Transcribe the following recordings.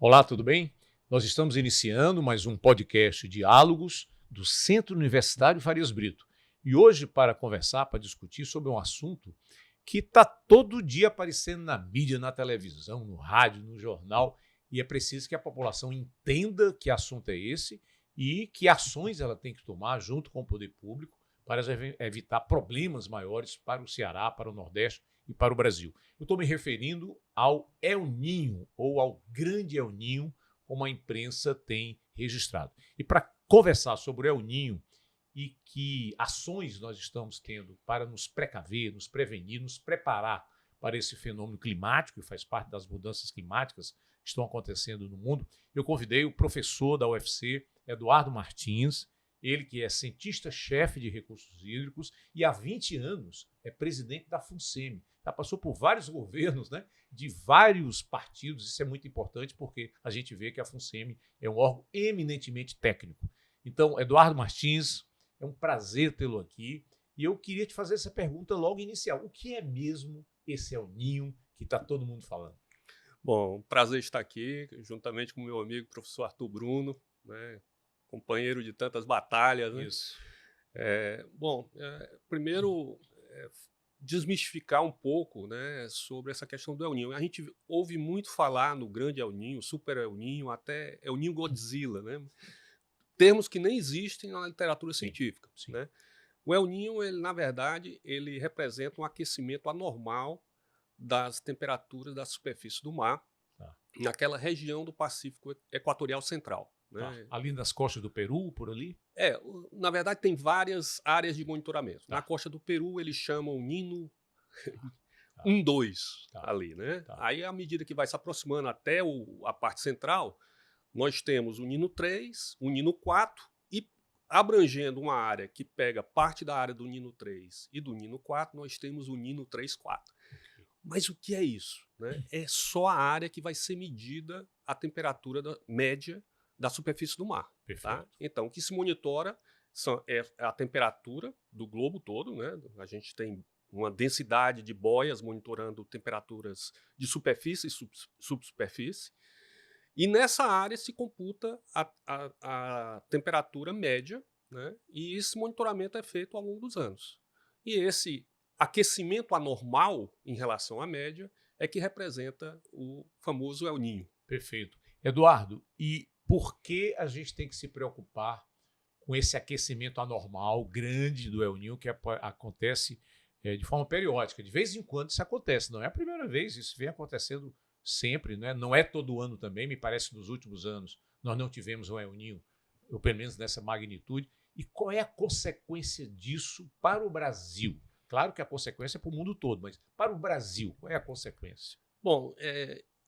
Olá, tudo bem? Nós estamos iniciando mais um podcast Diálogos do Centro Universitário Farias Brito. E hoje, para conversar, para discutir sobre um assunto que está todo dia aparecendo na mídia, na televisão, no rádio, no jornal, e é preciso que a população entenda que assunto é esse e que ações ela tem que tomar junto com o poder público para evitar problemas maiores para o Ceará, para o Nordeste e para o Brasil. Eu estou me referindo ao El Niño, ou ao Grande El Niño, como a imprensa tem registrado. E para conversar sobre o El Niño e que ações nós estamos tendo para nos precaver, nos prevenir, nos preparar para esse fenômeno climático, que faz parte das mudanças climáticas que estão acontecendo no mundo, eu convidei o professor da UFC, Eduardo Martins, ele que é cientista-chefe de recursos hídricos e há 20 anos é presidente da FUNSEMI. Já passou por vários governos, né, de vários partidos. Isso é muito importante porque a gente vê que a FUNSEMI é um órgão eminentemente técnico. Então, Eduardo Martins, é um prazer tê-lo aqui. E eu queria te fazer essa pergunta logo inicial. O que é mesmo esse El Niño que está todo mundo falando? Bom, prazer estar aqui, juntamente com o meu amigo professor Arthur Bruno, né, companheiro de tantas batalhas. Né? Isso. Primeiro, desmistificar um pouco, né, sobre essa questão do El Niño. A gente ouve muito falar no grande El Niño, super El Niño, até El Niño Godzilla, né? Termos que nem existem na literatura científica. Sim. Né? O El Niño, ele, na verdade, ele representa um aquecimento anormal das temperaturas da superfície do mar, naquela região do Pacífico Equatorial Central. Né? Ali nas costas do Peru, por ali? Na verdade, tem várias áreas de monitoramento. Na costa do Peru, eles chamam Nino 1, 2 ali. Né? Aí, à medida que vai se aproximando até a parte central, nós temos o Nino 3, o Nino 4, e abrangendo uma área que pega parte da área do Nino 3 e do Nino 4, nós temos o Nino 3, 4. Mas o que é isso? Né? É só a área que vai ser medida a temperatura média da superfície do mar. Tá? Então, o que se monitora é a temperatura do globo todo. Né? A gente tem uma densidade de boias monitorando temperaturas de superfície e subsuperfície. E nessa área se computa a temperatura média, né? E esse monitoramento é feito ao longo dos anos. E esse aquecimento anormal em relação à média é que representa o famoso El Niño. Perfeito. Eduardo, e por que a gente tem que se preocupar com esse aquecimento anormal grande do El Niño que acontece de forma periódica? De vez em quando isso acontece, não é a primeira vez, isso vem acontecendo sempre, né? Não é todo ano também, me parece que nos últimos anos nós não tivemos um El Niño, ou pelo menos nessa magnitude. E qual é a consequência disso para o Brasil? Claro que a consequência é para o mundo todo, mas para o Brasil, qual é a consequência? Bom,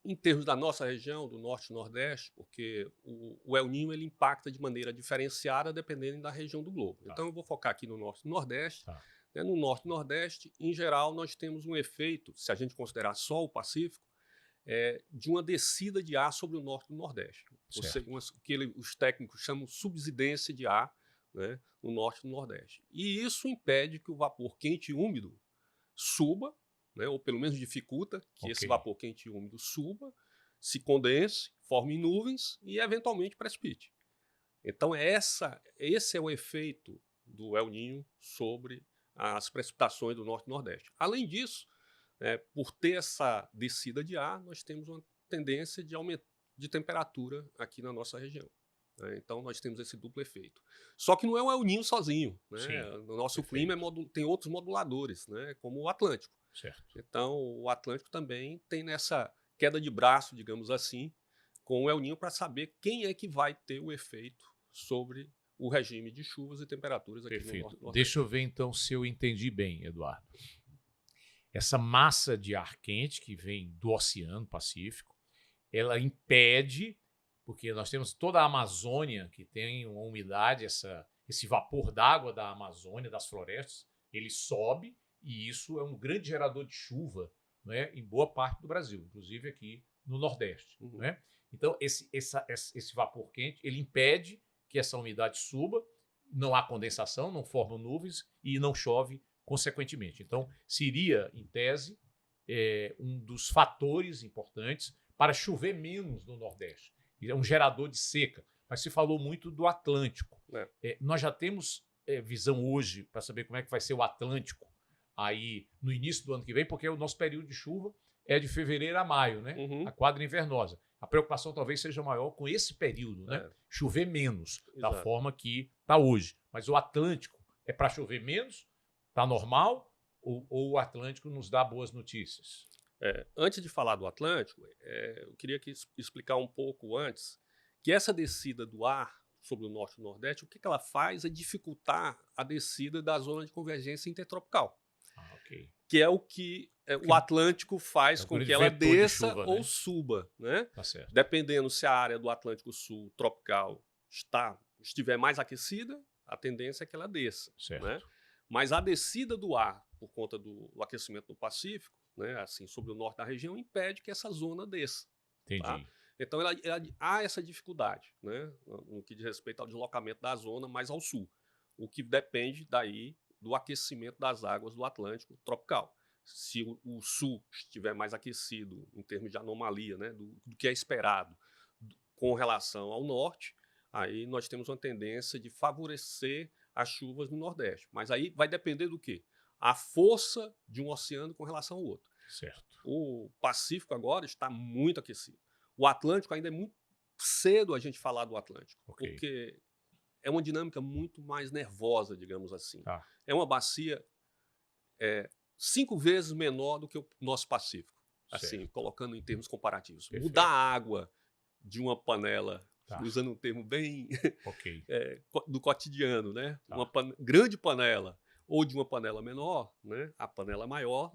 em termos da nossa região, do Norte e Nordeste, porque o El Niño ele impacta de maneira diferenciada dependendo da região do globo. Então eu vou focar aqui no Norte e Nordeste. Né? No Norte e Nordeste, em geral, nós temos um efeito, se a gente considerar só o Pacífico, de uma descida de ar sobre o Norte e o Nordeste. Ou seja, que os técnicos chamam subsidência de ar, né, no Norte e no Nordeste. E isso impede que o vapor quente e úmido suba, né, ou pelo menos dificulta que esse vapor quente e úmido suba, se condense, forme nuvens e eventualmente precipite. Então esse é o efeito do El Niño sobre as precipitações do Norte e Nordeste. Além disso, por ter essa descida de ar, nós temos uma tendência de aumento de temperatura aqui na nossa região. Né? Então, nós temos esse duplo efeito. Só que não é o El Niño sozinho. Né? No nosso clima tem outros moduladores, né? Como o Atlântico. Certo. Então, o Atlântico também tem nessa queda de braço, digamos assim, com o El Niño para saber quem é que vai ter o efeito sobre o regime de chuvas e temperaturas aqui no Norte. Deixa eu ver, então, se eu entendi bem, Eduardo. Essa massa de ar quente que vem do Oceano Pacífico, ela impede, porque nós temos toda a Amazônia que tem uma umidade, esse vapor d'água da Amazônia, das florestas, ele sobe e isso é um grande gerador de chuva, né, em boa parte do Brasil, inclusive aqui no Nordeste. Né? Então, esse vapor quente, ele impede que essa umidade suba, não há condensação, não formam nuvens e não chove consequentemente. Então, seria, em tese, um dos fatores importantes para chover menos no Nordeste. É um gerador de seca. Mas se falou muito do Atlântico. Nós já temos visão hoje para saber como é que vai ser o Atlântico aí no início do ano que vem, porque o nosso período de chuva é de fevereiro a maio, né? A quadra invernosa. A preocupação talvez seja maior com esse período, né? Chover menos, da forma que está hoje. Mas o Atlântico é para chover menos? Está normal? Ou o Atlântico nos dá boas notícias? Antes de falar do Atlântico, eu queria explicar um pouco antes que essa descida do ar sobre o norte e o nordeste, o que ela faz é dificultar a descida da zona de convergência intertropical. Que é o que o Atlântico faz com que ela desça chuva, ou suba. Né? Tá certo. Dependendo se a área do Atlântico Sul tropical estiver mais aquecida, a tendência é que ela desça. Certo. Né? Mas a descida do ar, por conta do aquecimento do Pacífico, né, assim, sobre o norte da região, impede que essa zona desça. Entendi. Tá? Então, há essa dificuldade, né, no que diz respeito ao deslocamento da zona mais ao sul, o que depende daí do aquecimento das águas do Atlântico tropical. Se o sul estiver mais aquecido em termos de anomalia, né, do que é esperado com relação ao norte, aí nós temos uma tendência de favorecer as chuvas no Nordeste. Mas aí vai depender do quê? A força de um oceano com relação ao outro. Certo. O Pacífico agora está muito aquecido. O Atlântico ainda é muito cedo a gente falar do Atlântico, porque é uma dinâmica muito mais nervosa, digamos assim. É uma bacia 5 vezes menor do que o nosso Pacífico, assim, colocando em termos comparativos. Perfeito. Mudar a água de uma panela, usando um termo bem do cotidiano, né? Uma grande panela ou de uma panela menor, né? A panela maior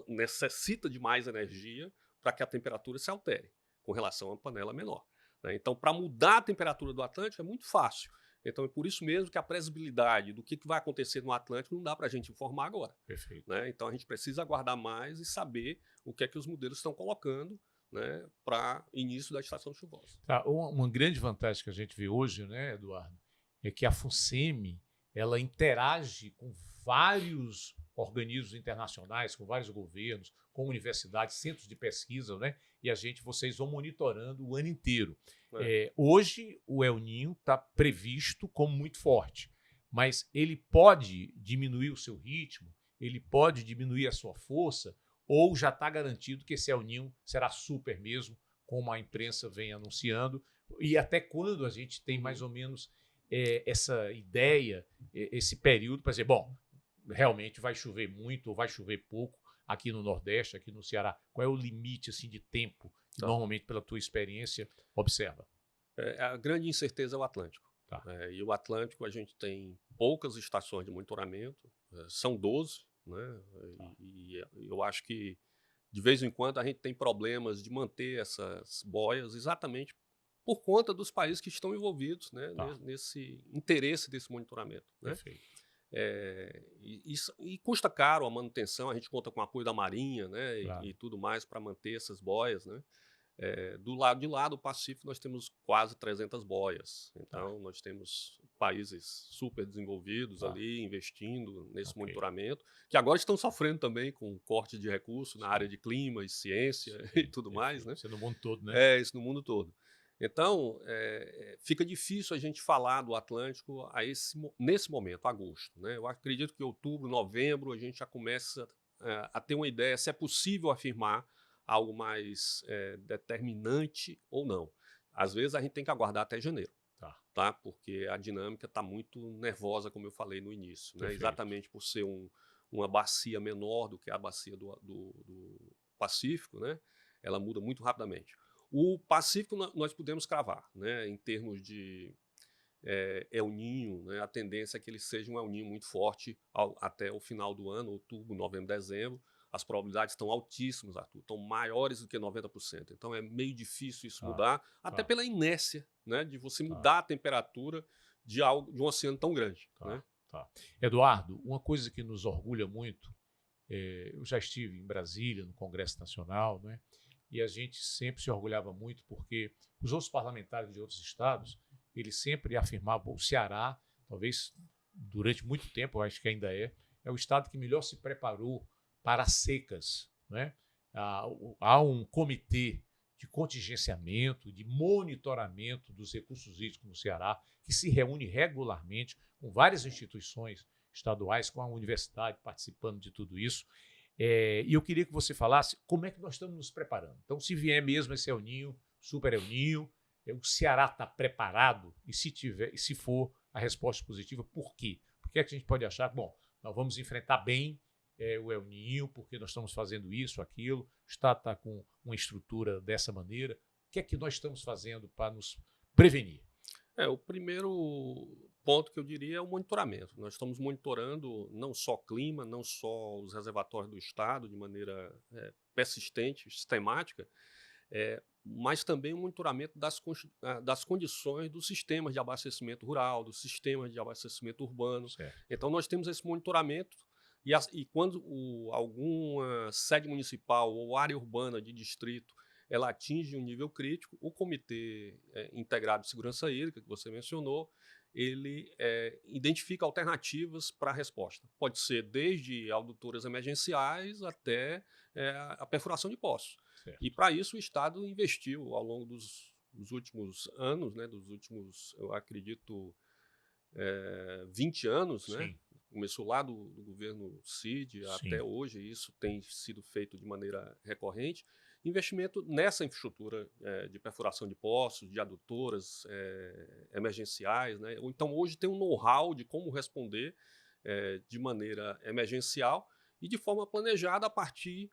necessita de mais energia para que a temperatura se altere com relação à panela menor. Né? Então, para mudar a temperatura do Atlântico é muito fácil. Então, é por isso mesmo que a previsibilidade do que vai acontecer no Atlântico não dá para a gente informar agora. Perfeito. Né? Então, a gente precisa aguardar mais e saber o que é que os modelos estão colocando, né, para início da estação chuvosa. Uma grande vantagem que a gente vê hoje, né, Eduardo, é que a FUNSEMI ela interage com vários organismos internacionais, com vários governos, com universidades, centros de pesquisa, né? E vocês vão monitorando o ano inteiro. Hoje, o El Niño está previsto como muito forte, mas ele pode diminuir o seu ritmo, ele pode diminuir a sua força, ou já está garantido que esse El Niño será super mesmo, como a imprensa vem anunciando, e até quando a gente tem mais ou menos essa ideia, esse período para dizer, bom, realmente vai chover muito ou vai chover pouco aqui no Nordeste, aqui no Ceará? Qual é o limite assim, de tempo que normalmente, pela tua experiência, observa? A grande incerteza é o Atlântico. E o Atlântico a gente tem poucas estações de monitoramento, são 12, né? E eu acho que de vez em quando a gente tem problemas de manter essas boias exatamente por conta dos países que estão envolvidos, né, nesse interesse desse monitoramento. Né? Perfeito. E custa caro a manutenção, a gente conta com o apoio da Marinha, né, e tudo mais para manter essas boias. Né? Do lado de lá do Pacífico nós temos quase 300 boias, então nós temos países super desenvolvidos ali investindo nesse monitoramento, que agora estão sofrendo também com corte de recursos na área de clima e ciência e tudo mais. Né? Isso no mundo todo, né? Isso no mundo todo. Então, fica difícil a gente falar do Atlântico nesse momento, agosto. Né? Eu acredito que outubro, novembro, a gente já começa a ter uma ideia se é possível afirmar algo mais determinante ou não. Às vezes a gente tem que aguardar até janeiro, tá? Porque a dinâmica está muito nervosa, como eu falei no início. Né? Exatamente por ser uma bacia menor do que a bacia do Pacífico, né? Ela muda muito rapidamente. O Pacífico nós podemos cravar, né? Em termos de El Niño, né? A tendência é que ele seja um El Niño muito forte até o final do ano, outubro, novembro, dezembro. As probabilidades estão altíssimas, Arthur, estão maiores do que 90%. Então é meio difícil isso mudar, até pela inércia, né? De você mudar a temperatura de um oceano tão grande. Né? Eduardo, uma coisa que nos orgulha muito, eu já estive em Brasília, no Congresso Nacional, né? E a gente sempre se orgulhava muito porque os outros parlamentares de outros estados, eles sempre afirmavam, o Ceará, talvez durante muito tempo, eu acho que ainda é o estado que melhor se preparou para as secas, né? Há um comitê de contingenciamento, de monitoramento dos recursos hídricos no Ceará, que se reúne regularmente com várias instituições estaduais, com a universidade participando de tudo isso. E eu queria que você falasse como é que nós estamos nos preparando. Então, se vier mesmo esse El Niño, Super El Niño, o Ceará está preparado? E se for a resposta positiva, por quê? Por que é que a gente pode achar que, bom, nós vamos enfrentar bem o El Niño, porque nós estamos fazendo isso, aquilo, o Estado está com uma estrutura dessa maneira. O que é que nós estamos fazendo para nos prevenir? O primeiro ponto que eu diria é o monitoramento. Nós estamos monitorando não só o clima, não só os reservatórios do Estado de maneira persistente, sistemática, mas também o monitoramento das condições dos sistemas de abastecimento rural, dos sistemas de abastecimento urbano. Certo. Então, nós temos esse monitoramento e quando alguma sede municipal ou área urbana de distrito ela atinge um nível crítico, o Comitê Integrado de Segurança Hídrica, que você mencionou, ele identifica alternativas para a resposta. Pode ser desde adutoras emergenciais até a perfuração de poços. Certo. E para isso o Estado investiu ao longo dos últimos anos, né, dos últimos, eu acredito, 20 anos, né? Começou lá do governo Cid até hoje, e isso tem sido feito de maneira recorrente. Investimento nessa infraestrutura de perfuração de poços, de adutoras emergenciais, né? Então, hoje tem um know-how de como responder de maneira emergencial e de forma planejada a partir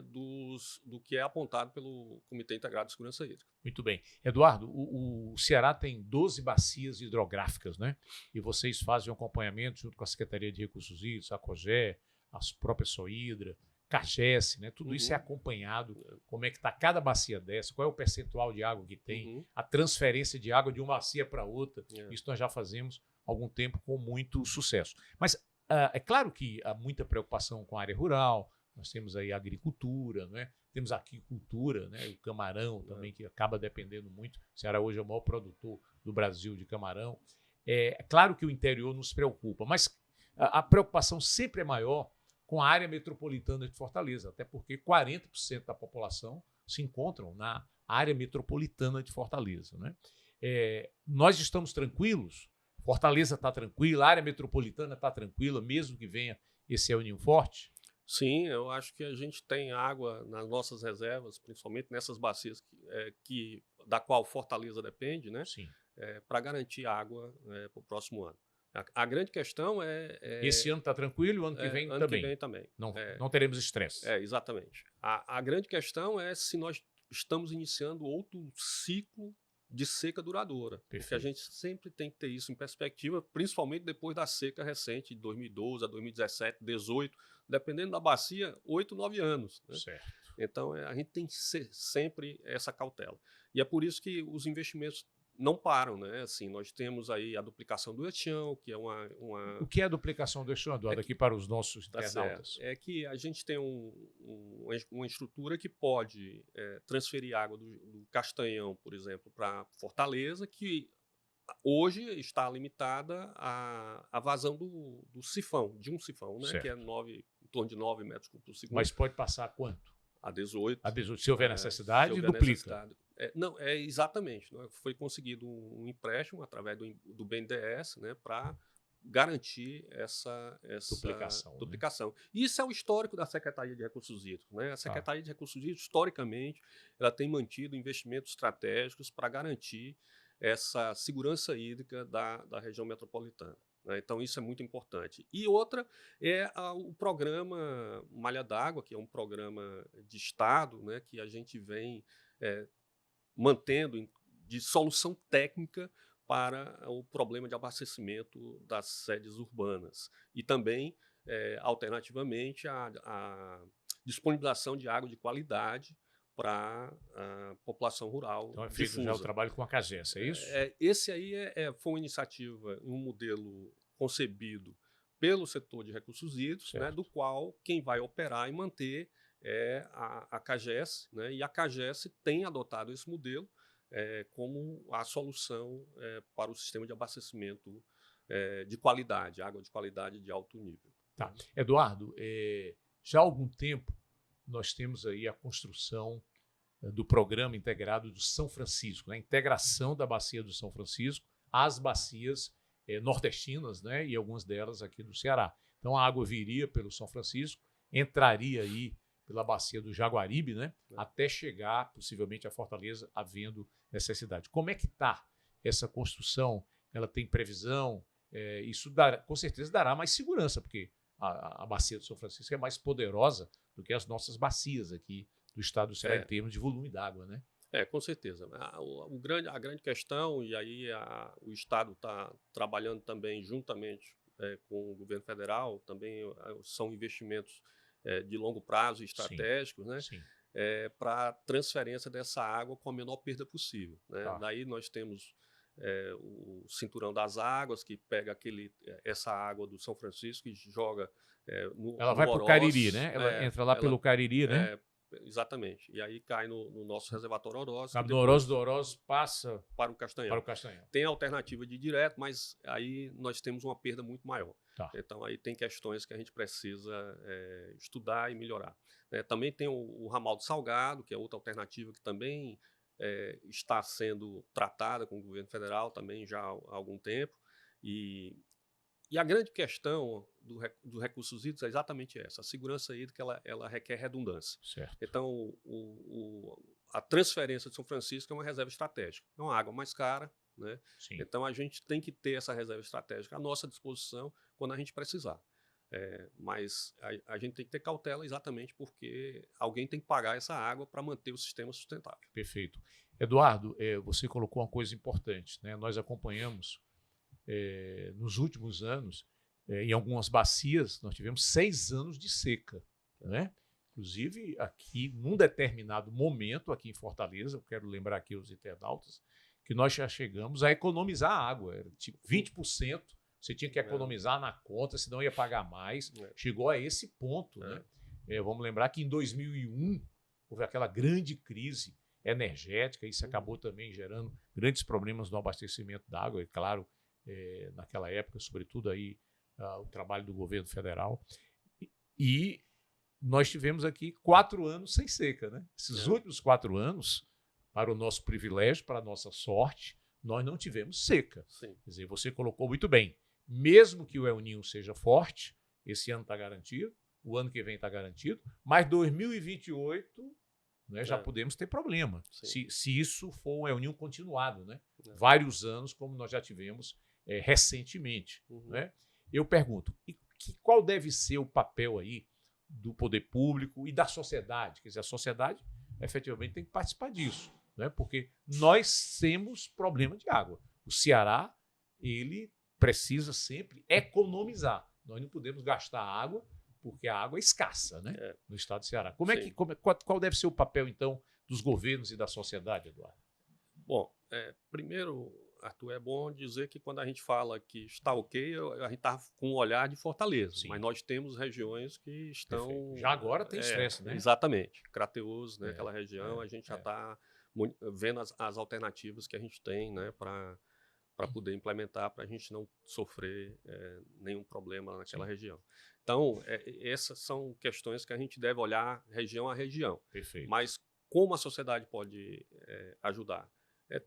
do que é apontado pelo Comitê Integrado de Segurança Hídrica. Muito bem. Eduardo, o Ceará tem 12 bacias hidrográficas, né? E vocês fazem um acompanhamento junto com a Secretaria de Recursos Hídricos, a COGÉ, as próprias Sohidra, CAGES, né? Tudo isso é acompanhado. Como é que está cada bacia dessa, qual é o percentual de água que tem, a transferência de água de uma bacia para outra. Isso nós já fazemos há algum tempo com muito sucesso. Mas é claro que há muita preocupação com a área rural. Nós temos aí a agricultura, né? Temos a aquicultura, né? O camarão também, que acaba dependendo muito. O Ceará hoje é o maior produtor do Brasil de camarão. É claro que o interior nos preocupa, mas a preocupação sempre é maior com a área metropolitana de Fortaleza, até porque 40% da população se encontram na área metropolitana de Fortaleza, né? Nós estamos tranquilos, Fortaleza está tranquila, a área metropolitana está tranquila, mesmo que venha esse El Niño forte? Sim, eu acho que a gente tem água nas nossas reservas, principalmente nessas bacias da qual Fortaleza depende, né? Para garantir água para o próximo ano. A grande questão Esse ano está tranquilo e o ano que vem ano também? Que vem também. Não teremos estresse. Exatamente. A grande questão é se nós estamos iniciando outro ciclo de seca duradoura. Perfeito. Porque a gente sempre tem que ter isso em perspectiva, principalmente depois da seca recente, de 2012 a 2017, 2018, dependendo da bacia, 8, 9 anos. Né? Certo. Então, a gente tem que ser sempre essa cautela. E é por isso que os investimentos não param, né? Assim, nós temos aí a duplicação do Etião, que é uma... O que é a duplicação do Etião, Eduardo, aqui para os nossos internautas? É que a gente tem uma estrutura que pode transferir água do Castanhão, por exemplo, para Fortaleza, que hoje está limitada à vazão do sifão, de um sifão, né? Que é em torno de 9 metros por segundo. Mas pode passar quanto? A 18. A 18. Se houver necessidade, duplica. Exatamente. Né? Foi conseguido um empréstimo através do BNDES, né, para garantir essa duplicação. Né? Isso é o histórico da Secretaria de Recursos Hídricos. Né? A Secretaria de Recursos Hídricos, historicamente, ela tem mantido investimentos estratégicos para garantir essa segurança hídrica da região metropolitana. Então, isso é muito importante. E outra é o programa Malha d'Água, que é um programa de Estado, né, que a gente vem mantendo de solução técnica para o problema de abastecimento das sedes urbanas. E também, alternativamente, a disponibilização de água de qualidade para a população rural. Então é feito já o trabalho com a CAGES, é isso? Esse aí foi uma iniciativa, um modelo concebido pelo setor de recursos hídricos, né, do qual quem vai operar e manter é a CAGES, né, e a CAGES tem adotado esse modelo como a solução para o sistema de abastecimento de qualidade, água de qualidade de alto nível. Tá. Eduardo, já há algum tempo nós temos aí a construção do Programa Integrado do São Francisco, né? A integração da bacia do São Francisco às bacias nordestinas, né? E algumas delas aqui do Ceará. Então a água viria pelo São Francisco, entraria aí pela bacia do Jaguaribe, né? Até chegar possivelmente a Fortaleza, havendo necessidade. Como é que está essa construção? Ela tem previsão? Isso com certeza dará mais segurança, porque a bacia do São Francisco é mais poderosa do que as nossas bacias aqui do estado do Ceará em termos de volume d'água, né? Com certeza. A grande questão, e aí o Estado está trabalhando também juntamente com o governo federal, também são investimentos de longo prazo e estratégicos, né? Para transferência dessa água com a menor perda possível, né? Tá. Daí nós temos o Cinturão das Águas, que pega essa água do São Francisco e joga Ela vai para o Cariri, né? Ela entra lá pelo Cariri, né? Exatamente. E aí cai no nosso reservatório Oroz. Cabo do Oroz passa para o Castanhal. Tem a alternativa de direto, mas aí nós temos uma perda muito maior. Tá. Então aí tem questões que a gente precisa estudar e melhorar. Também tem o ramal do Salgado, que é outra alternativa que também está sendo tratada com o governo federal também já há algum tempo. E a grande questão dos recursos hídricos é exatamente essa. A segurança hídrica ela requer redundância. Certo. Então, a transferência de São Francisco é uma reserva estratégica. É uma água mais cara, né? Então, a gente tem que ter essa reserva estratégica à nossa disposição quando a gente precisar. Mas a gente tem que ter cautela exatamente porque alguém tem que pagar essa água para manter o sistema sustentável. Perfeito. Eduardo, você colocou uma coisa importante, né? Nós acompanhamos nos últimos anos, em algumas bacias, nós tivemos 6 anos de seca, né? Inclusive, aqui, num determinado momento, aqui em Fortaleza, eu quero lembrar aqui os internautas, que nós já chegamos a economizar água. Era tipo 20%, você tinha que economizar na conta, senão ia pagar mais. Chegou a esse ponto, né? Vamos lembrar que em 2001 houve aquela grande crise energética, isso acabou também gerando grandes problemas no abastecimento da água, é claro, naquela época, sobretudo aí o trabalho do governo federal. E nós tivemos aqui 4 anos sem seca, né? Esses últimos 4 anos, para o nosso privilégio, para a nossa sorte, nós não tivemos seca. Sim. Quer dizer, você colocou muito bem. Mesmo que o El Niño seja forte, esse ano está garantido, o ano que vem está garantido, mas 2028 né, já podemos ter problema. Se isso for um El Niño continuado, né? Vários anos, como nós já tivemos recentemente. Né? Eu pergunto, qual deve ser o papel aí do poder público e da sociedade? Quer dizer, a sociedade efetivamente tem que participar disso, né? Porque nós temos problema de água. O Ceará, ele precisa sempre economizar. Nós não podemos gastar água porque a água é escassa, né? No estado do Ceará. Qual deve ser o papel, então, dos governos e da sociedade, Eduardo? Bom, primeiro, Arthur, é bom dizer que quando a gente fala que está ok, a gente está com um olhar de Fortaleza. Sim. Mas nós temos regiões que estão... Perfeito. Já agora tem estresse, né? Exatamente. Crateús, né? Aquela região, a gente já está vendo as alternativas que a gente tem, né? Para poder implementar, para a gente não sofrer nenhum problema naquela região. Então, essas são questões que a gente deve olhar região a região. Perfeito. Mas como a sociedade pode ajudar?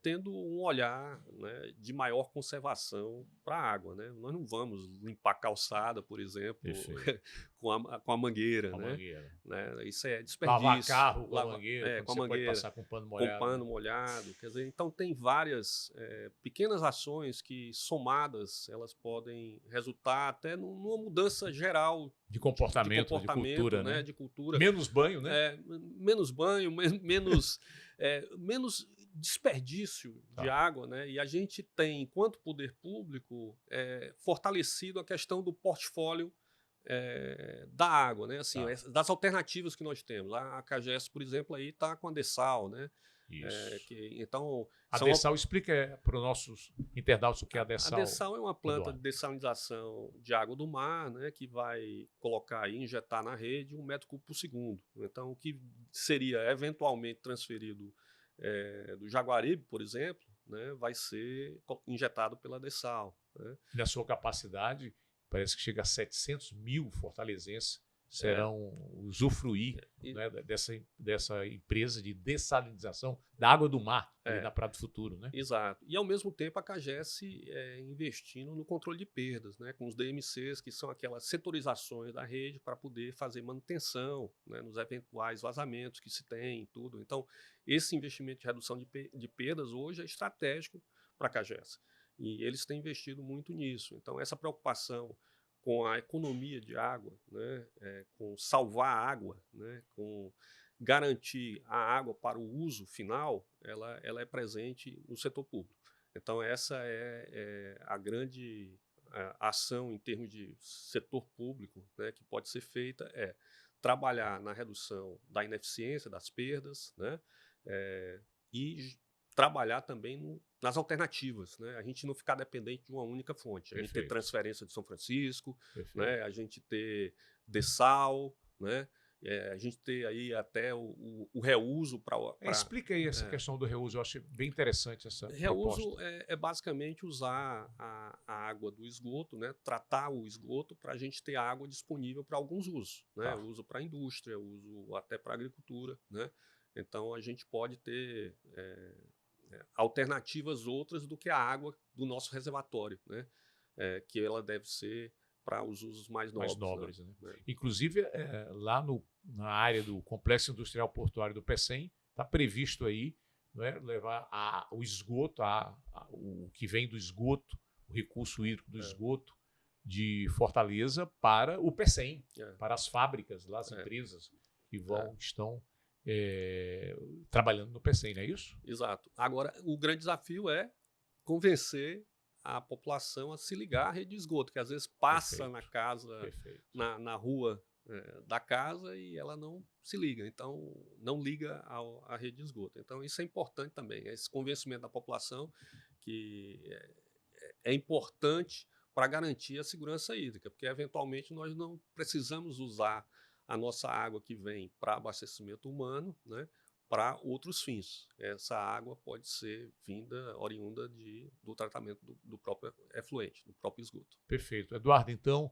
Tendo um olhar, né, de maior conservação para a água. Né? Nós não vamos limpar calçada, por exemplo, com a mangueira. Né? Isso é desperdício. Lavar carro com a mangueira, com a mangueira, pode passar com pano molhado. Com pano molhado. Quer dizer, então, tem várias pequenas ações que, somadas, elas podem resultar até numa mudança geral de comportamento, de cultura, né? De cultura. Menos banho, né? Menos banho, menos desperdício de água, né? E a gente tem, enquanto poder público, fortalecido a questão do portfólio da água, né? Assim, das alternativas que nós temos. A CAGES, por exemplo, aí está com a Dessal, né? Isso. Então, a Dessal explica para os nossos internautos o que é a Dessal. A Dessal é uma planta de dessalinização de água do mar, né, que vai colocar e injetar na rede 1 metro cúbico por segundo. Então, o que seria eventualmente transferido do Jaguaribe, por exemplo, né, vai ser injetado pela Dessal. né? Na sua capacidade, parece que chega a 700 mil fortalezenses serão usufruir, né, dessa empresa de dessalinização da água do mar ali na Praia do Futuro, né? Exato. E, ao mesmo tempo, a CAGES investindo no controle de perdas, né, com os DMCs, que são aquelas setorizações da rede para poder fazer manutenção, né, nos eventuais vazamentos que se tem, tudo. Então, esse investimento de redução de perdas hoje é estratégico para a CAGES. E eles têm investido muito nisso. Então, essa preocupação com a economia de água, né, com salvar a água, né, com garantir a água para o uso final, ela é presente no setor público. Então, essa é a grande ação em termos de setor público, né, que pode ser feita, trabalhar na redução da ineficiência, das perdas, né, e trabalhar também nas alternativas, né? A gente não ficar dependente de uma única fonte. A gente ter transferência de São Francisco, né? A gente ter dessal, né? A gente ter aí até o reuso para... Explica aí essa questão do reuso, eu achei bem interessante essa reuso proposta. É basicamente usar a água do esgoto, né? Tratar o esgoto para a gente ter água disponível para alguns usos, né? Uso para a indústria, uso até para a agricultura, né? Então, a gente pode ter alternativas outras do que a água do nosso reservatório, né? Que ela deve ser para os usos mais nobres. Né? Inclusive, lá na área do Complexo Industrial Portuário do PECEM, está previsto aí, né, levar o esgoto, o que vem do esgoto, o recurso hídrico do esgoto de Fortaleza para o PECEM, para as fábricas, lá, as empresas que estão trabalhando no PECEM, não é isso? Exato. Agora, o grande desafio é convencer a população a se ligar à rede de esgoto, que às vezes passa na casa, na rua da casa e ela não se liga, então não liga à rede de esgoto. Então isso é importante também, esse convencimento da população que é importante para garantir a segurança hídrica, porque eventualmente nós não precisamos usar a nossa água que vem para abastecimento humano, né, para outros fins. Essa água pode ser oriunda do tratamento do próprio efluente, do próprio esgoto. Perfeito. Eduardo, então,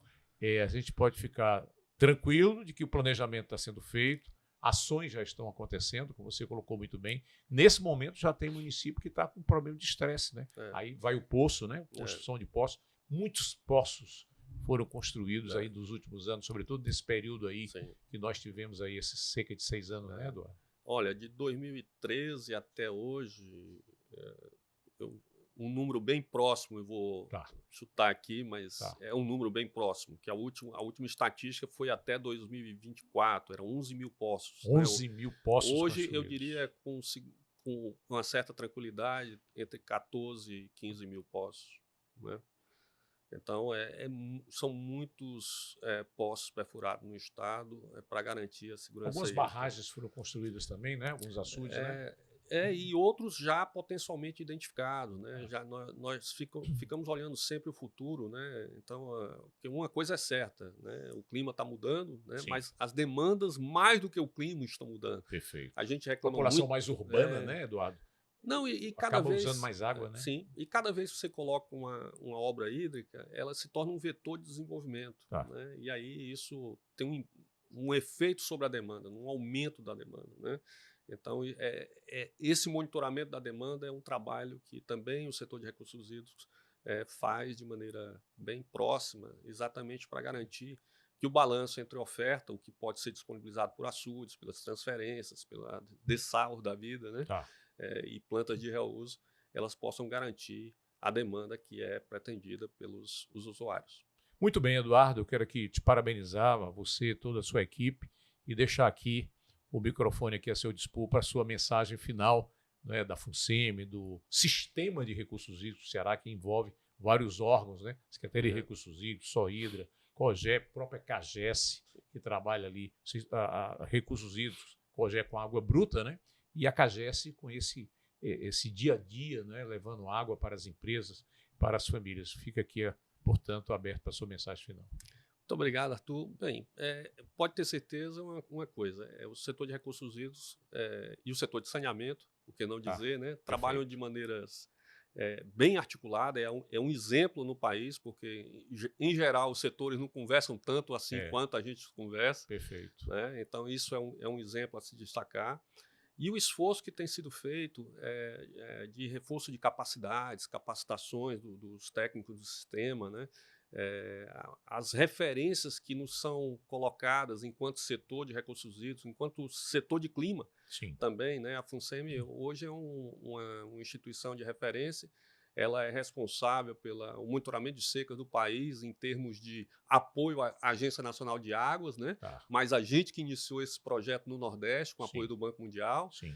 a gente pode ficar tranquilo de que o planejamento está sendo feito, ações já estão acontecendo, como você colocou muito bem. Nesse momento já tem município que está com problema de estresse, né? Aí vai o poço, né? Construção de poços. Muitos poços foram construídos aí nos últimos anos, sobretudo nesse período aí que nós tivemos aí esses cerca de 6 anos, né, Eduardo? Olha, de 2013 até hoje, um número bem próximo, eu vou chutar aqui, mas é um número bem próximo, que a última estatística foi até 2024, eram 11 mil poços. 11 mil poços hoje, eu diria com uma certa tranquilidade, entre 14 e 15 mil poços, né? Então, são muitos poços perfurados no estado para garantir a segurança. Algumas barragens foram construídas também, né? Alguns açudes, né? E outros já potencialmente identificados, né? Já nós ficamos olhando sempre o futuro, né? Então, porque uma coisa é certa, né? O clima está mudando, né? Mas as demandas, mais do que o clima, estão mudando. Perfeito. A gente reclama população muito, mais urbana, né, Eduardo? Não, e cada acaba vez usando mais água, né? Sim, e cada vez que você coloca uma obra hídrica, ela se torna um vetor de desenvolvimento, né? E aí isso tem um efeito sobre a demanda, um aumento da demanda, né? Então, esse monitoramento da demanda é um trabalho que também o setor de recursos hídricos faz de maneira bem próxima, exatamente para garantir que o balanço entre oferta, o que pode ser disponibilizado por açudes, pelas transferências, pela dessal da vida, né? E plantas de reuso, elas possam garantir a demanda que é pretendida pelos usuários. Muito bem, Eduardo, eu quero aqui te parabenizar, você e toda a sua equipe, e deixar aqui o microfone aqui a seu dispor para a sua mensagem final, né, da FUNSEMI, do Sistema de Recursos Hídricos do Ceará, que envolve vários órgãos, né? Secretaria de Recursos Hídricos, SOHIDRA, COGÉ, própria CAGES, que trabalha ali recursos hídricos, COGÉ com água bruta, né? E a CAGES com esse dia a dia, né, levando água para as empresas, para as famílias. Fica aqui, portanto, aberto para a sua mensagem final. Muito obrigado, Arthur. Bem, pode ter certeza uma coisa, o setor de recursos hídricos e o setor de saneamento, por que não dizer, né, trabalham de maneiras bem articulada, é um exemplo no país, porque, em geral, os setores não conversam tanto assim quanto a gente conversa. Perfeito. Né? Então, isso é um exemplo a se destacar. E o esforço que tem sido feito de reforço de capacidades, capacitações dos técnicos do sistema, né? As referências que nos são colocadas enquanto setor de recursos hídricos, enquanto setor de clima. Sim. Também, né? A FUNSEMI hoje é uma instituição de referência. Ela é responsável pelo monitoramento de secas do país em termos de apoio à Agência Nacional de Águas, né? Mas a gente que iniciou esse projeto no Nordeste, com apoio do Banco Mundial. Sim.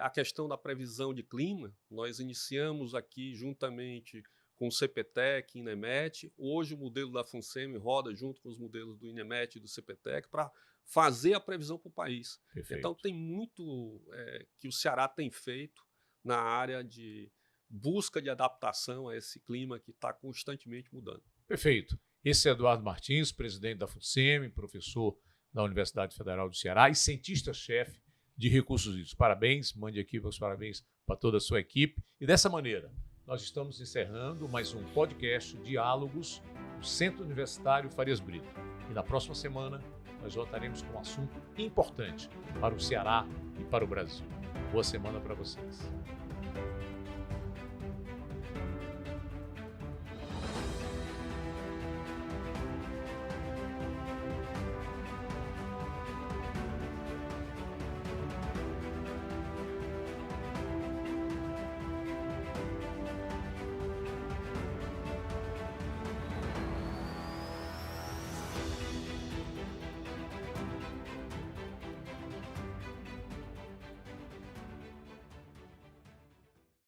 A questão da previsão de clima, nós iniciamos aqui juntamente com o CPTEC, INEMET. Hoje o modelo da FUNSEMI roda junto com os modelos do INEMET e do CPTEC para fazer a previsão para o país. Perfeito. Então tem muito que o Ceará tem feito na área de busca de adaptação a esse clima que está constantemente mudando. Perfeito. Esse é Eduardo Martins, presidente da FUNSEMI, professor da Universidade Federal do Ceará e cientista-chefe de recursos hídricos. Parabéns, mande aqui os parabéns para toda a sua equipe. E dessa maneira, nós estamos encerrando mais um podcast Diálogos do Centro Universitário Farias Brito. E na próxima semana nós voltaremos com um assunto importante para o Ceará e para o Brasil. Boa semana para vocês.